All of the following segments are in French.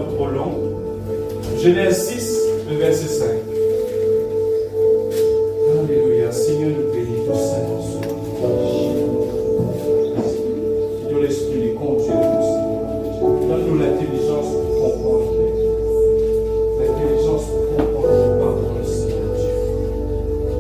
beaucoup trop long. Genèse 6, le verset 5. Alléluia. Seigneur, nous bénissons Saint-Nom. Qui nous l'esprit du compte, Dieu aussi. Donne-nous l'intelligence pour comprendre. L'intelligence pour comprendre la parole, Seigneur Dieu.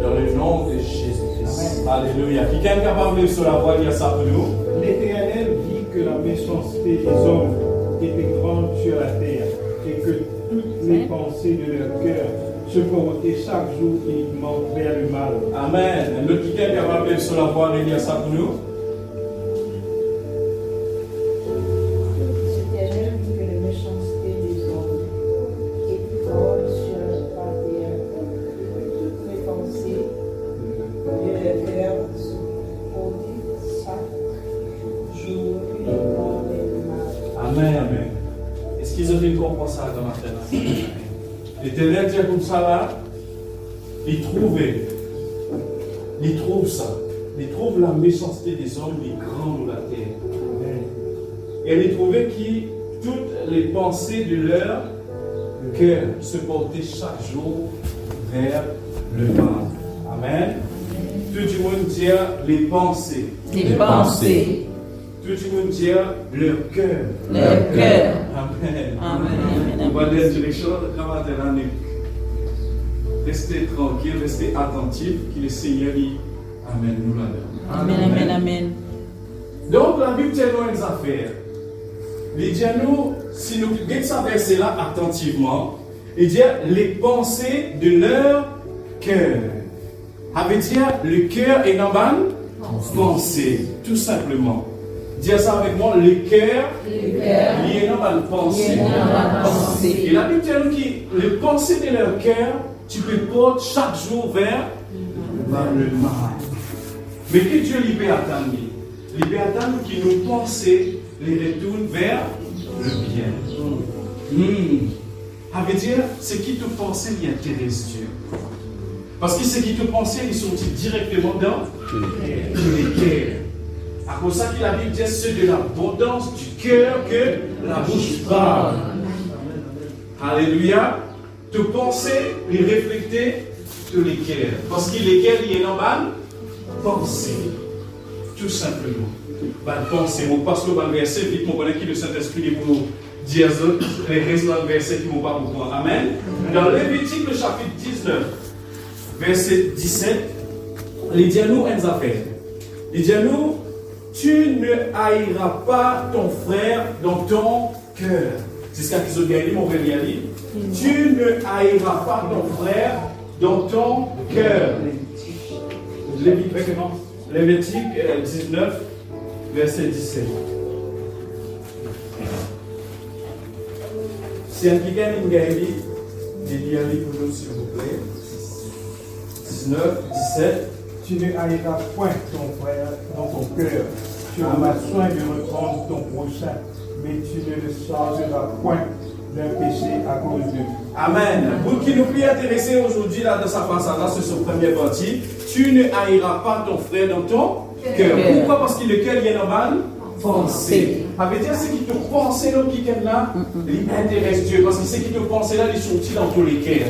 Dans le nom de Jésus-Christ. Alléluia. Qui est capable de se la voix, dire ça pour nous? L'Éternel vit que la méchanceté des hommes était grande sur la terre et que toutes les pensées de leur cœur se portaient chaque jour uniquement vers le mal. Amen. Le qui est capable de se la voix, de dire ça pour nous? L'Éternel vit que la méchanceté des hommes était grande sur la terre et que toutes les pensées de leur cœur se portaient chaque jour uniquement vers le mal. Amen, amen. Est-ce qu'ils ont dit qu'on comprend ça dans la terre? L'Éternel dit comme ça là, il trouve ça. Il trouve la méchanceté des hommes, les grands de la terre. Et il trouvait que toutes les pensées de leur cœur se portaient chaque jour vers le mal. Amen. Tout le monde dit les pensées. Les pensées. Tout le monde dit leur cœur. Leur cœur. Amen. Amen. On va dans la direction de la nuque. Restez tranquille, restez attentif, que le Seigneur dit Amen, nous la donne. Amen, amen, amen. Donc la Bible tient nous une affaire. Il dit à nous, si nous regardons ce verset-là attentivement, il dit les pensées de leur cœur. Ça veut dire le cœur est normal, pensée, tout simplement. Dis ça avec moi, le cœur lié dans la pensée. Et la Bible dit à nous que les pensées de leur cœur, tu peux porter chaque jour vers le mal. Mais que Dieu libère attendre. Libère attendre que nos pensées les retournent vers le bien. Ça veut dire, ce qui te pensait, il intéresse Dieu. Parce que ce qui te pensait, ils sont directement dans les cœurs. C'est pour ça que la Bible dit c'est de l'abondance du cœur que la bouche parle. Alléluia. Te penser, les refléter sur les cœurs. Parce que les cœurs, il est normal. Penser. Tout simplement. Penser. On passe le verset, vite, on connaît qui le Saint-Esprit pour nous dire les restes dans le verset qui vont pas beaucoup. Amen. Dans Lévitique, le chapitre 19, verset 17, il dit à nous une affaire. Il dit à nous, tu ne haïras pas ton frère dans ton cœur. C'est ce qu'ils ont dit, mon frère Yali. Tu ne haïras pas ton frère dans ton cœur. Lévitique 19, verset 17. Si un qui gagne une galerie, Yali pour nous, s'il vous plaît. 19, 17. Tu ne haïras point ton frère dans ton cœur. Tu auras soin de reprendre ton prochain, mais tu ne le chargeras point d'un péché à cause de lui. Amen. Pour qui nous plus intéressé aujourd'hui là dans sa passage-là, c'est son premier parti. Tu ne haïras pas ton frère dans ton cœur. Pourquoi? Parce que le cœur est normal. Penser. Ça veut dire ce qui te pense là, qui est là, il intéresse Dieu. Parce que ce qui te pense là, il sortit dans tous les cœurs.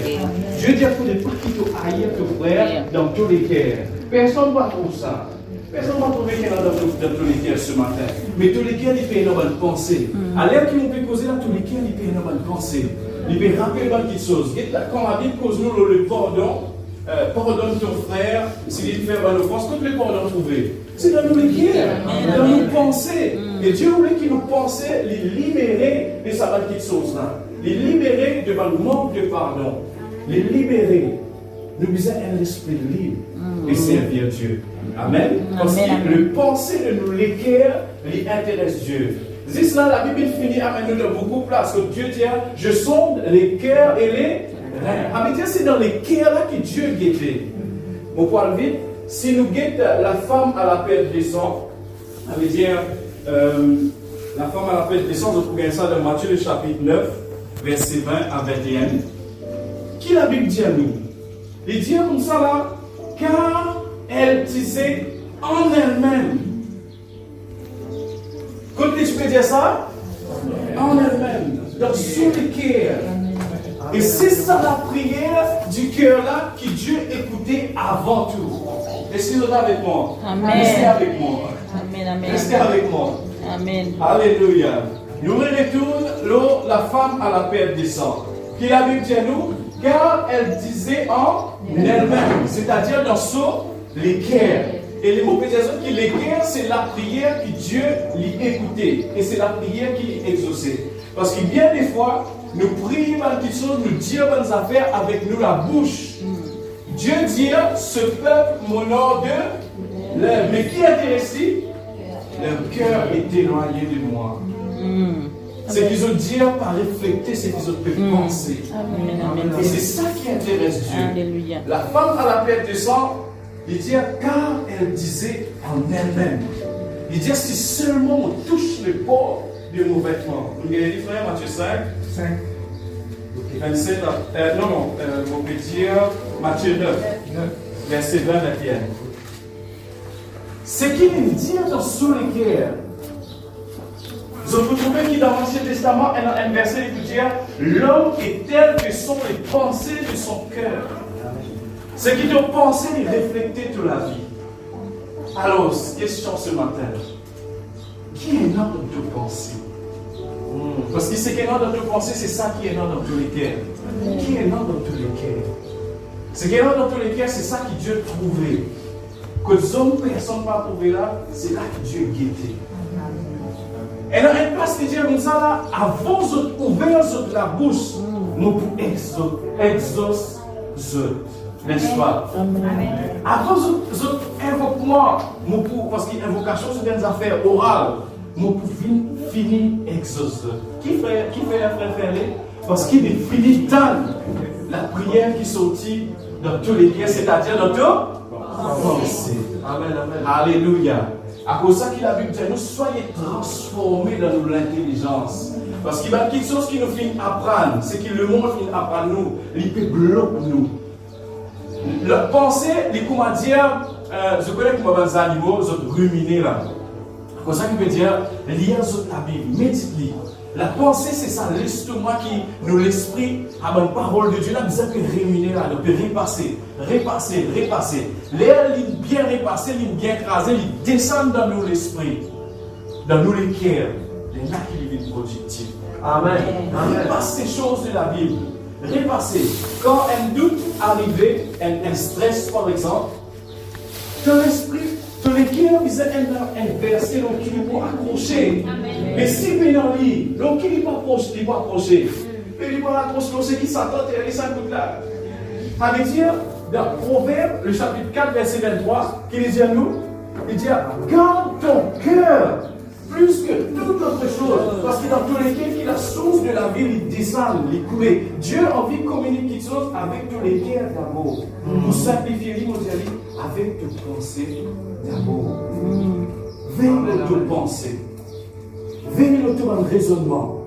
Dieu dit qu'il ne faut pas qu'il te haïsse ton frère dans tous les cœurs. Personne ne va trouver ça. Personne ne va trouver qu'il y a dans tous les cœurs ce matin. Mais tous les cœurs, ils peuvent une bonne pensée. À l'heure qu'ils vont causer là, tous les cœurs, ils peuvent une bonne pensée. Ils peuvent rappeler une bonne chose. Quand la Bible cause nous le pardon, pardonne ton frère s'il fait une offense, quand le pardon trouvé, c'est dans nos cœurs, dans nos pensées. Et Dieu voulait qu'il nous pensait, les libérer de sa petite chose là. Les libérer devant le manque de pardon. Les libérer. Nous disons un esprit libre et servir Dieu. Amen. Parce que le pensée de nous, les cœurs, les intéresse Dieu. C'est cela, la Bible finit à nous dans beaucoup de places. Que Dieu dit, je sonde les cœurs et les reins. C'est dans les cœurs là que Dieu guettait. Mon point vite, si nous guettons la femme à la perte de sang, ça veut dire la femme à la perte de sang, je trouve ça dans Matthieu le chapitre 9, verset 20 à 21. Qui la Bible dit à nous? Il dit comme ça là, car elle disait en elle-même. Quand tu peux dire ça? En elle-même. dans sous le cœur. Et c'est ça la prière du cœur là que Dieu écoutait avant tout. Est-ce que vous êtes avec moi? Amen. Restez avec moi. Amen, amen. Restez avec moi. Amen. Alléluia. Nous retournons la femme à la perte de sang. Qui la Bible dit à nous? Car elle disait en elle-même, c'est-à-dire dans son l'équerre. Et les mots peut dire que l'équerre, c'est la prière que Dieu lui écoutait. Et c'est la prière qui lui exauçait. Parce que bien des fois, nous prions dans quelque chose, nous disons bonnes affaires avec nous la bouche. Dieu dit, ce peuple m'honore de l'œuvre. Mais qui est intéressé? Leur cœur est éloigné de moi. C'est qu'ils ont dit par réfléchir, c'est qu'ils ont pu penser. Amen. Et c'est ça qui intéresse Dieu. Alléluia. La femme à la perte de sang, il dit car elle disait en elle-même. Il dit si seulement on touche le port de mon vêtement. Vous avez dit frère Matthieu 5. 27, on peut dire Matthieu 9, verset 20, 21. Ce qu'il dit dans sous les cœurs. Vous trouvez qu'il dans l'Ancien Testament, un verset qui dit l'homme est tel que sont les pensées de son cœur. Ce qui te pensées, il reflète toute la vie. Alors, question ce matin. Qui est là dans tes pensées? Parce que ce qui est là dans tes pensées, c'est ça qui est là dans tous les cœurs. Qui est là dans tous les cœurs? Ce qui est là dans tous les cœurs, c'est ça que Dieu trouvait. Que les hommes, personne n'a trouvé là, c'est là que Dieu guettait. Et là, une place que Dieu comme ça, là, avant d'ouvrir la bouche, nous pouvons exaucer, n'est-ce pas? Avant d'invoquement, parce que l'invocation, c'est des affaires orales, nous pouvons finir exaucer. Qui fait la frère? Parce qu'il est fini dans la prière qui sortit dans tous les cœurs, c'est-à-dire dans tout pensée. Amen. Alléluia. À cause de ça, la Bible dit, nous soyez transformés dans l'intelligence. Parce qu'il y a quelque chose qui nous fait apprendre. C'est que le monde fait apprendre nous. Il peut bloquer nous. La pensée, les comment dire, je connais comment les animaux, ils ont ruminé là. À cause de ça, il peut dire, lire la Bible, médite-le. La pensée, c'est ça, l'estomac qui nous l'esprit à la parole de Dieu. Là, nous avons ruminer là, nous peut repasser. L'air, il bien repassé, il bien écrasé, il descend dans nous l'esprit, dans nous les cœurs. Les là qui vivent productifs. Amen. Repasse ces choses de la Bible. Repasser. Quand un doute arrive, un stress par exemple, ton esprit, ton cœur, ils ont inversé, donc il peut accrocher. Mais si maintenant lui, donc il n'est pas approché. Il n'est pas accroché, c'est qui s'attend et il s'écoute là. Ça veut dire, dans Proverbe, le chapitre 4, verset 23, qui dit à nous, il dit, garde ton cœur plus que toute autre chose. Parce que dans tous les cas, qui est la source de la vie, il descend, il coule. Dieu a envie de communiquer quelque chose avec tous les cœurs d'amour. Pour simplifier l'immobilier avec tes pensées d'amour. Veille notre pensée. Veille notre raisonnement.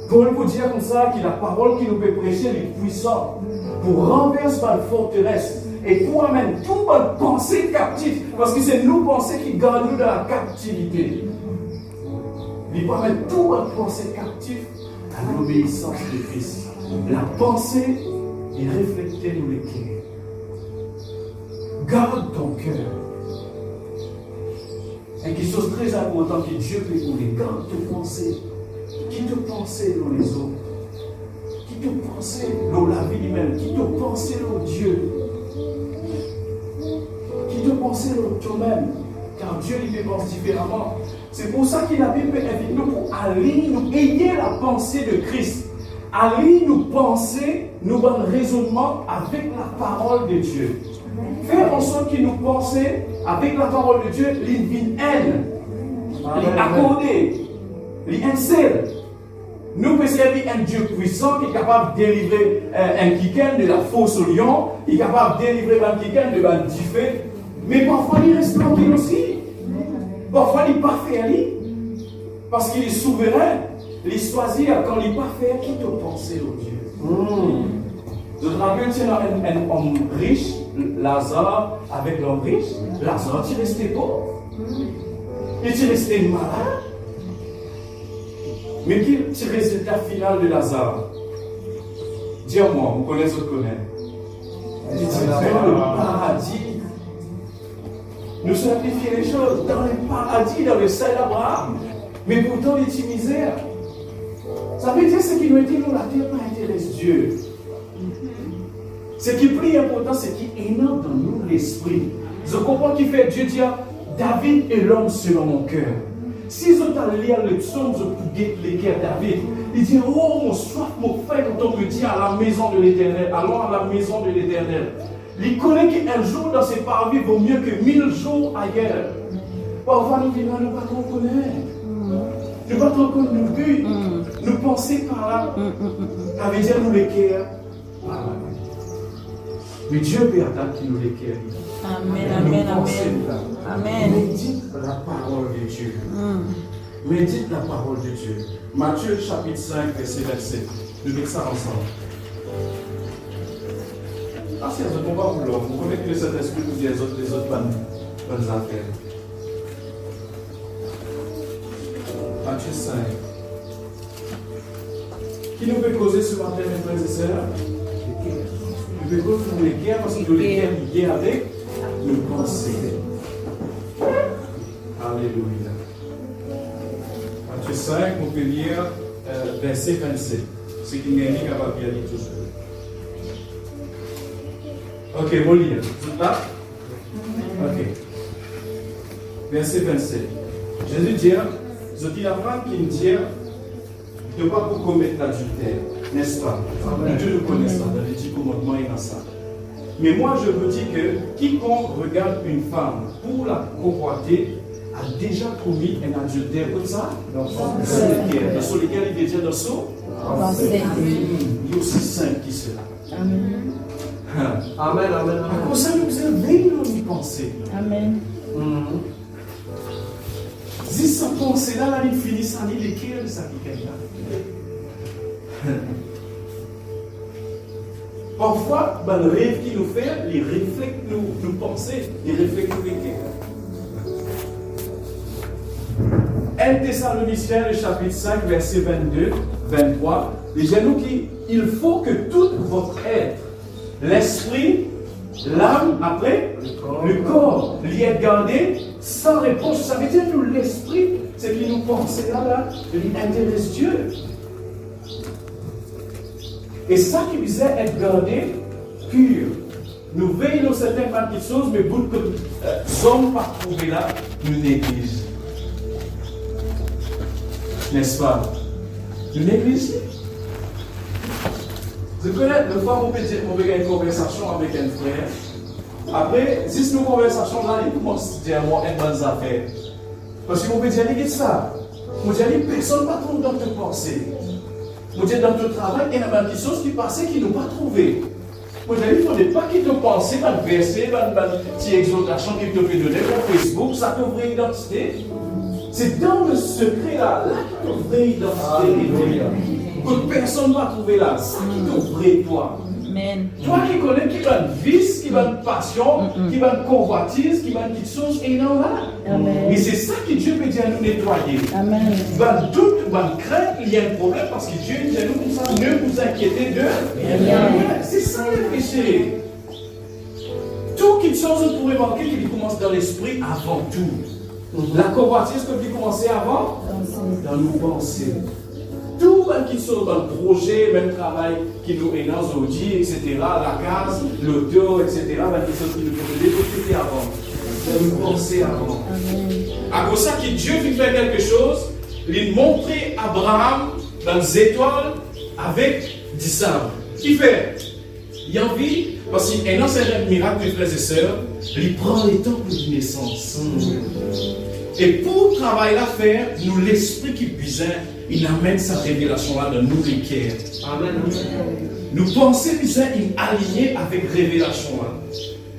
Pour nous dire comme ça que la parole qui nous peut prêcher est puissante pour renverser la forteresse et pour amener toute notre pensée captive. Parce que c'est nos pensées qui gardent nous dans la captivité. Il faut amener toute notre pensée captive à l'obéissance de Christ. La pensée est reflétée dans le cœur. Garde ton cœur. C'est quelque chose de très important que Dieu peut nous dire. Garde tes pensées. Qui te pensait dans les autres? Qui te pensait dans la vie humaine? Qui te pensait dans Dieu? Qui te pensait dans toi-même? Car Dieu lui pense différemment. C'est pour ça que la Bible invite nous pour aller nous ayer la pensée de Christ. Aller nous penser, nous bon raisonnement avec la parole de Dieu. Faire en sorte que nous pensions avec la parole de Dieu, l'invite elle, l'accordée, l'insère. Nous pouvons servir un Dieu puissant qui est capable de délivrer un quiquin de la fausse au lion, qui est capable de délivrer un quiquin de la diffé. Mais parfois il reste tranquille aussi. Parfois il n'est pas fait à lui. Parce qu'il est souverain. Il choisit quand il n'est pas fait, qui te pensait au Dieu. Je te rappelle, c'est un homme riche, Lazare, avec l'homme riche. Lazare, tu restais pauvre. Et tu restais malade. Mais quel est le résultat final de Lazare? Dis-moi, vous connaissez ou connaissez? Il dit dans le paradis. Nous simplifions les choses. Dans le paradis, dans le sein d'Abraham. Mais pourtant, il est misère. Ça veut dire ce qui nous dit, nous, la terre pas intéresse Dieu. Ce qui est plus important, c'est qu'il énorme dans nous l'esprit. Je comprends qu'il fait Dieu dire, David est l'homme selon mon cœur. Si vous allez lire le psaume, vous pouvez les cœurs David. Il dit, oh mon soif, mon frère, quand on me dit à la maison de l'Éternel, allons à la maison de l'Éternel. Il connaît qu'un jour dans ses parvis vaut mieux que 1000 jours ailleurs. Parfois nous vivons, nous ne pas trop connaître. Nous ne pas trop connaître nos buts. Nous penser par là. Ça veut dire nous les cœurs. Mais Dieu peut attendre qu'il nous les cœurs. Amen, amen, amen. Amen. Médite la parole de Dieu. Médite la parole de Dieu. Matthieu chapitre 5, verset 27. Nous mettons ça ensemble. Ah, si vous ne pas vouloir, vous connaissez que le Saint-Esprit nous dit les autres bonnes affaires. Matthieu 5. Qui nous peut causer ce matin, mes frères et sœurs? Nous peut causer pour les guerres parce que nous les guerres liées avec nos pensées. Alléluia. Matthieu 5, on peut lire verset 27. Ce qui n'est pas capable de lire toujours. Ok, on lire. Tout là? Ok. Verset 27. Jésus dit, je dis la femme qui me dit, ne pas pour commettre l'adultère, n'est-ce pas? Dieu nous connaît ça, dans les 10 commandements, il y a ça. Mais moi, je vous dis que quiconque regarde une femme pour la convoiter a déjà commis un adultère comme ça dans son cœur. Dans son cœur, il veut dire dans son cœur. Il y a aussi 5 qui sera. Amen. Amen, amen, amen. Pour ça, nous devons y penser. Amen. Si sa pensée là, la ligne finit, ça n'est lesquels ça qui est là. Parfois, le rêve qui nous fait, les réflexes nous penser, les réflexes nous écrire. 1 Thessaloniciens, le chapitre 5, verset 22, 23, les genoux qui, il faut que tout votre être, l'esprit, l'âme, après, le corps, l'y est gardé sans réponse. Ça veut dire que l'esprit, c'est qui nous pense là, il intéresse Dieu. Et ça qui disait être gardé pur. Nous veillons certaines petites choses, mais beaucoup de hommes pas trouvés là, nous négligeons. N'est-ce pas? Nous négligeons. Je connais, une fois, on peut avoir une conversation avec un frère. Après, si nos conversations là, il commence à dire moi, une bonne affaire. Parce qu'on peut dire, qu'est-ce que ça? On dit, personne ne va trouver dans tes pensées. On dit, dans ton travail, il y a des choses qui passaient qui n'ont pas trouvé. On dit, il ne faudrait pas qu'ils te pensent, un verset, une petite exhortation qu'ils te fait donner sur Facebook, ça te vraie identité. C'est dans le secret là que tu vraie identité. Que personne ne va trouver là. Ça qui te vraie toi. Amen. Toi qui connais, qui va une vice, qui va une passion, qui va une convoitise, qui va une petite chose, et non là. Amen. Mais c'est ça que Dieu peut dire nous nettoyer. Amen. Va doute, va crainte, il y a un problème parce que Dieu dit à nous comme ça, ne vous inquiétez de rien. C'est ça le péché. Tout quelque chose, vous pourrez remarquer qu'il commence dans l'esprit avant tout. La convoitise, comme il commençait avant, dans nos pensées. Tout qui sont dans le projet, même travail qui nous est dans l'audi, etc., la case, l'auto, etc., qui sont qui nous font des avant. Nous penser avant. À cause ça, que Dieu veut faire quelque chose, il montrait Abraham dans les étoiles avec 10 sabres. Qui fait? Il a envie, parce qu'il y a un certain miracle, mes frères et sœurs, il prend les temps pour une naissance. Et pour travailler à faire, nous, l'esprit qui puise, il amène sa révélation-là dans nous les cœurs. Amen. Nous pensons qu'il est aligné avec révélation-là.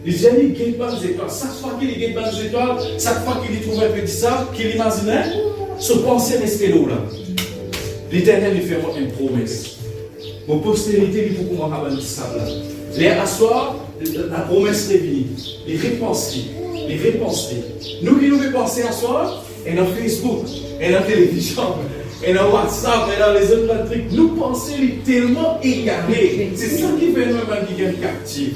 Les gens qui gagnent pas les étoiles, chaque fois qu'il gagne pas les étoiles, chaque fois qu'il trouve un petit sable, qu'il imaginait, ce pensée restait là. L'Éternel lui fait une promesse. Mon postérité, il faut qu'on m'a un petit sable là. Les asseoir, la promesse est venue. Les réponses. Nous qui nous devons penser à soi, et dans Facebook, et dans la télévision, et dans WhatsApp, et dans les autres trucs, nous pensons tellement égarés. C'est ça qui fait nous-mêmes qui gagne captif.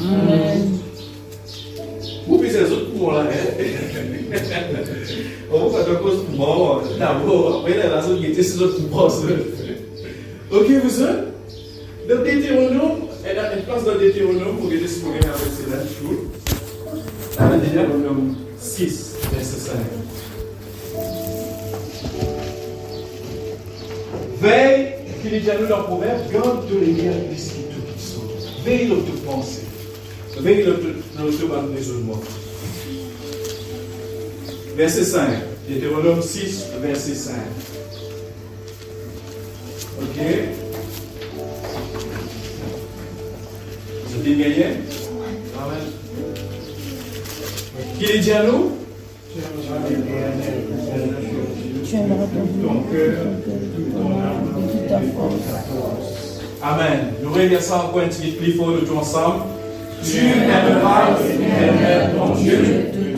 Vous pouvez les autres pour moi là, on va faire des causes pour moi, d'abord, après la raison qui était ces autres pour moi. Ok, vous êtes? Dans Deutéronome, elle a une place dans Deutéronome pour aider ce qu'on vient avec ces mêmes choses. Dans Deutéronome 6, verset 5. Veille, qu'il est déjà nous dans le proverbe, garde tous les liens d'esprit qui sont. Veille dans toute pensée. Veille dans tout raisonnement. Verset 5. Deutéronome 6, verset 5. Ok. Vous êtes gagné? Amen. Qui est dit à nous? Tu aimeras ton cœur, toute ton âme, toute ta force. Amen. Nous regardons ça encore un petit peu plus fort de tout ensemble. Tu aimeras l'Éternel ton Dieu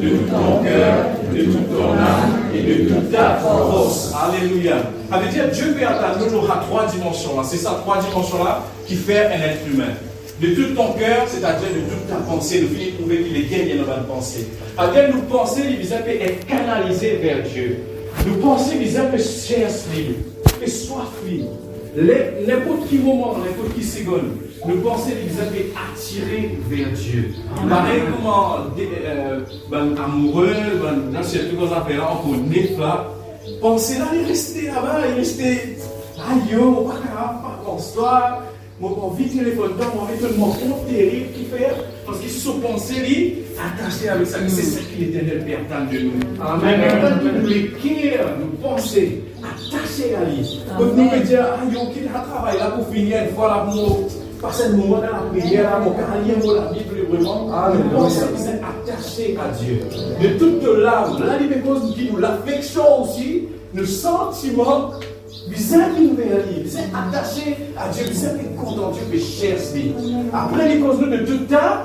de tout ton cœur, de toute ton âme et de toute ta force. Alléluia. Ça veut dire Dieu peut atteindre nous à 3 dimensions. C'est ces 3 dimensions-là qui fait un être humain. De tout ton cœur, c'est-à-dire de toute ta pensée, nous finissons de trouver qu'il est gagné dans notre pensée. C'est-à-dire nous penser, les visages peuvent être canalisés vers Dieu. Nous pensons, les visages peuvent chercher, peuvent soifler. N'importe quel moment, n'importe quelle seconde, nous pensons, les visages peuvent attirer vers Dieu. Pareil comment amoureux, dans cette chose qu'on appelle on connaît là, penser là, il restait là-bas, il restait, aïe, pas comme ça. Mon vite téléphone, mon étonnement terrible qui fait, parce qu'ils se sont pensés, attachés avec ça, c'est ça que l'Éternel peut attendre de nous. Amen. Maintenant, nous les cœurs, nous penser, attachés à lui. Donc nous pouvons dire, ah, yo, qui a travaillé là pour finir une fois là, pour passer un moment dans la prière, là, mon carrière, pour la Bible, vraiment. Nous pensons qu'ils sont attachés à Dieu. De toute l'âme, la liberté qui nous, l'affection aussi, le sentiment. Vous êtes vers lui, vous êtes attaché à Dieu, vous êtes content, Dieu peut chercher. Après, les causes de toute ta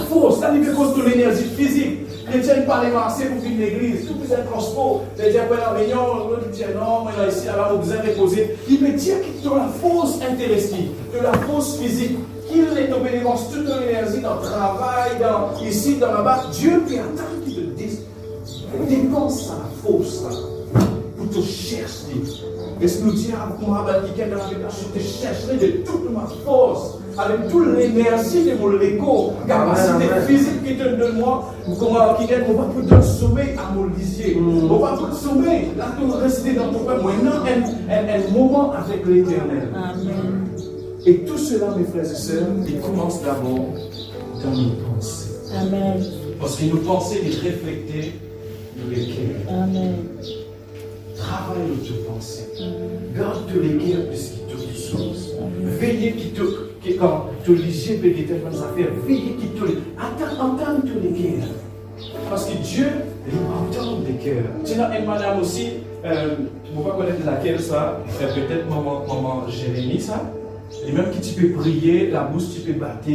force, là, il cause de l'énergie physique. Les gens parlent assez pour finir l'église, tout vous êtes transport. Les gens après la réunion, l'autre dit non, mais là, ici, alors vous êtes reposé. Il peut dire que de la force intéressante, de la force physique, qu'il est obéissance, toute l'énergie dans le travail, ici, dans là-bas. Dieu peut attendre qu'il te dépense sa force là. Te chercher. Et ce nous dit à moi, je te chercherai de toute ma force, avec toute l'énergie de mon ego, capacité physique qui te donne moi, qui aide mon pas pour sommeil à mon lisier. On va pour sommeil, là tu rester dans ton peuple, maintenant un moment avec l'Éternel. Amen. Et tout cela, mes frères et sœurs, il commence d'abord dans nos pensées. Amen. Parce que nos pensées, les refléter dans les cœurs. Amen. Travaille notre pensée. Garde les cœurs puisqu'il te ressource. Veillez quand tu lisais des telles affaires, veillez qu'il te entende tous les cœurs. Parce que Dieu, il entend les cœurs. Tu as une madame aussi, vous ne pouvez pas connaître laquelle ça, peut-être maman Jérémie, ça. Et même que tu peux prier, la bouche tu peux battre,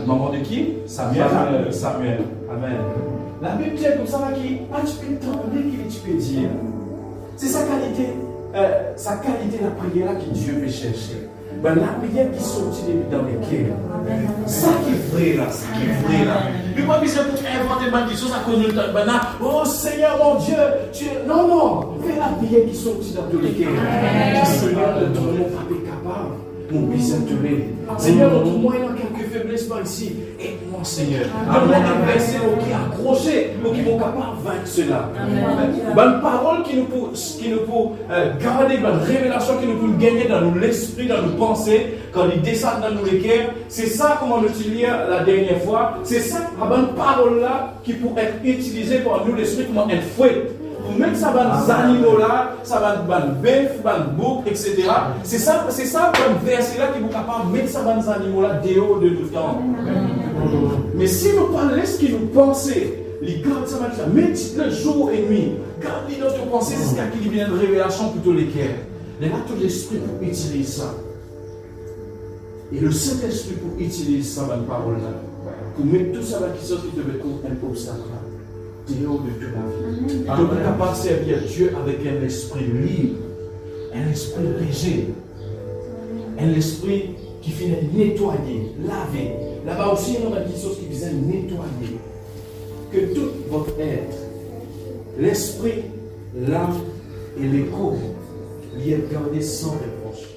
maman de qui? Samuel. Amen. La Bible dit comme ça, tu peux entendre qu'il tu peux dire. C'est sa qualité la prière que Dieu veut chercher. Ben, la prière qui sortit dans les cœurs. Ça qui est vrai là, Mais moi, je ne peux pas inventer des choses à cause de temps. Oh Seigneur mon Dieu, non, fais la prière qui sortit dans tous les cœurs. Seigneur, de ton nom, pas capable. Mon besoin de l'aide. Seigneur, montre-moi quelques faiblesses par ici. Aide-moi, Seigneur. Donne-moi un verset qui est accroché, qui vont capable de vaincre cela. Bonne parole qui nous peut garder, bonne révélation qui nous peut gagner dans l'esprit, dans nos pensées, quand ils descendent dans nos cœurs. C'est ça, comme on l'utilisait la dernière fois. C'est ça, la bonne parole-là, qui peut être utilisée par nous, l'esprit, comme un fouet. Pour mettre ça dans les animaux là, ça va dans le bœuf, dans le bouc, etc. C'est ça comme verset là qui vous capable de mettre ça dans les animaux là dehors de tout temps. Mais si nous parlons de ce qui nous pensons, les gardes ça va médite jour et nuit. Gardez notre pensée, c'est ce qui vient de révélation pour tous les cœurs. Mais là, tout l'esprit pour utiliser ça. Et le Saint-Esprit pour utiliser ça dans la parole là. Pour mettre tout ça là qui sort qui te met un obstacle là. dehors de toute la vie. Donc, on est capable de servir Dieu avec un esprit libre, un esprit léger, un esprit qui finit nettoyer, laver. Là-bas aussi, il y a des choses qui viennent nettoyer. Que tout votre être, l'esprit, l'âme et le corps, lui est gardé sans reproche.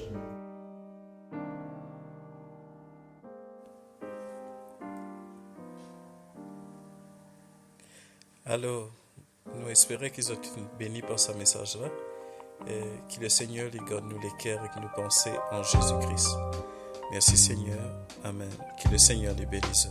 Alors, nous espérons qu'ils ont été bénis par ce message-là et que le Seigneur les garde nous les cœurs et que nous pensons en Jésus-Christ. Merci Seigneur. Amen. Que le Seigneur les bénisse.